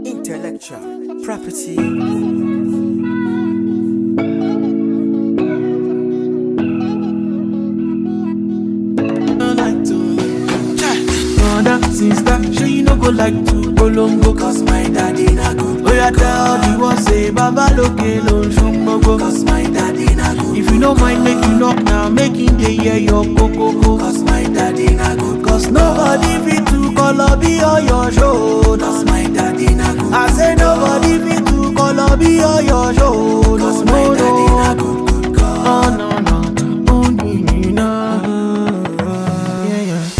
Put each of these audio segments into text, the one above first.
Intellectual property. Sister, sure you no go like to go longo, cause my daddy na good. Oh yeah, tell the one say Baba loke lo shumbogo, cause my daddy na good. If you no mind, make you knock now, making the hear your coco, cause my daddy na good. Cause nobody fit to color be on your show, cause my daddy na good. I say nobody fit to color be on your show, cause my daddy na good, good God. Oh no no, only me now.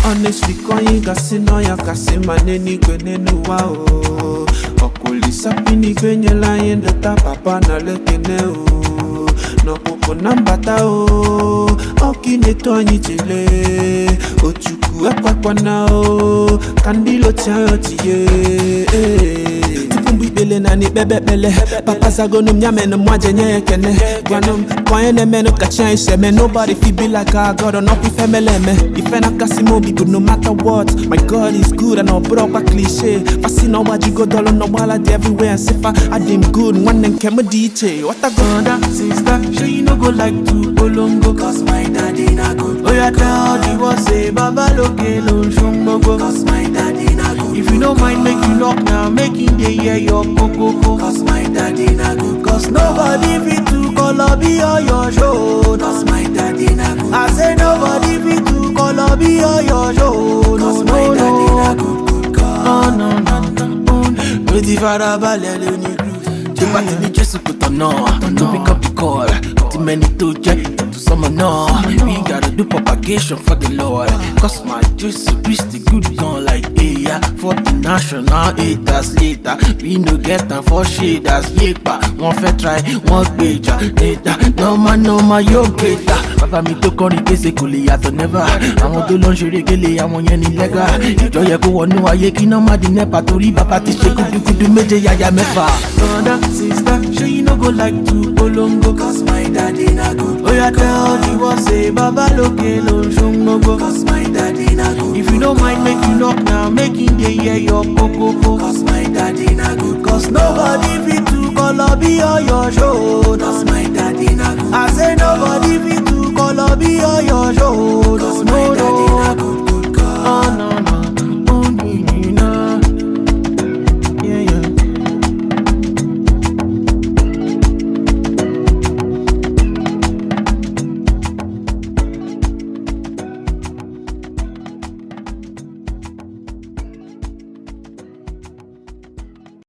Honestly, going casino ya kasema neni kwenye nuwa o. Okulisa pini kwenye lion data papa na lekene o. No kuko nambata o. Okine tonyi chile. Ochuku kwa na o. Kandilo chayo tiye. Bele nani bebe bele Papa zagonum nyame no mwaje nye kene Gwanum kwa ene meno kachan ise me Nobody feel be like I got on up with family me If I kasi mo be good no matter what My God is good and I'll bro kwa cliche Fasi no waji go dolo no wala di everywhere And sifa I dim good one and kemo DJ What I go sister sure you no go like to go longo Cause my daddy na good Oh yeah tell the one say Baba loke lo shumbogo Cause my daddy na good If you no mind make you knock now Making the hear your coco Cause my daddy na good Cause nobody fit to color be on your show Cause my daddy na good I say nobody fit to color be on your show Cause my daddy na good, good God Oh no no no With the farabalẹ̀ lóní groove Tí bá ti ní Jésù kò tọ̀nà To pick up the call Tí many to jẹ́ to summon náà We gotta do propagation for the Lord Cause my Jésù Christ the good gun like yeah, for the national haters later We no get time for shaders Yepa, wọ́n fẹ́ try, wọ́n gbèjà later No man, yóò gbèjà Bàbá mi tó kọrin kése kò lè yàtọ̀ never Àwọn tó lọ ń ṣeré gélé, àwọn yẹn ní lẹ́gà Ìjọ yẹ kó wọnú ayé kí náà má di nẹ́pà Torí bàbá ti ṣe gudugudu méje yàyà mẹ́fà Brother, sister, sure you no go like to go longo Cause my daddy na good Oh yeah, tell the one say Baba loke lo shumbogo Cause my daddy na good If you no mind, make you knock now Making the hear your coco Cause my daddy na good Cause nobody fit to color be on your show Cause my daddy na good I say nobody fit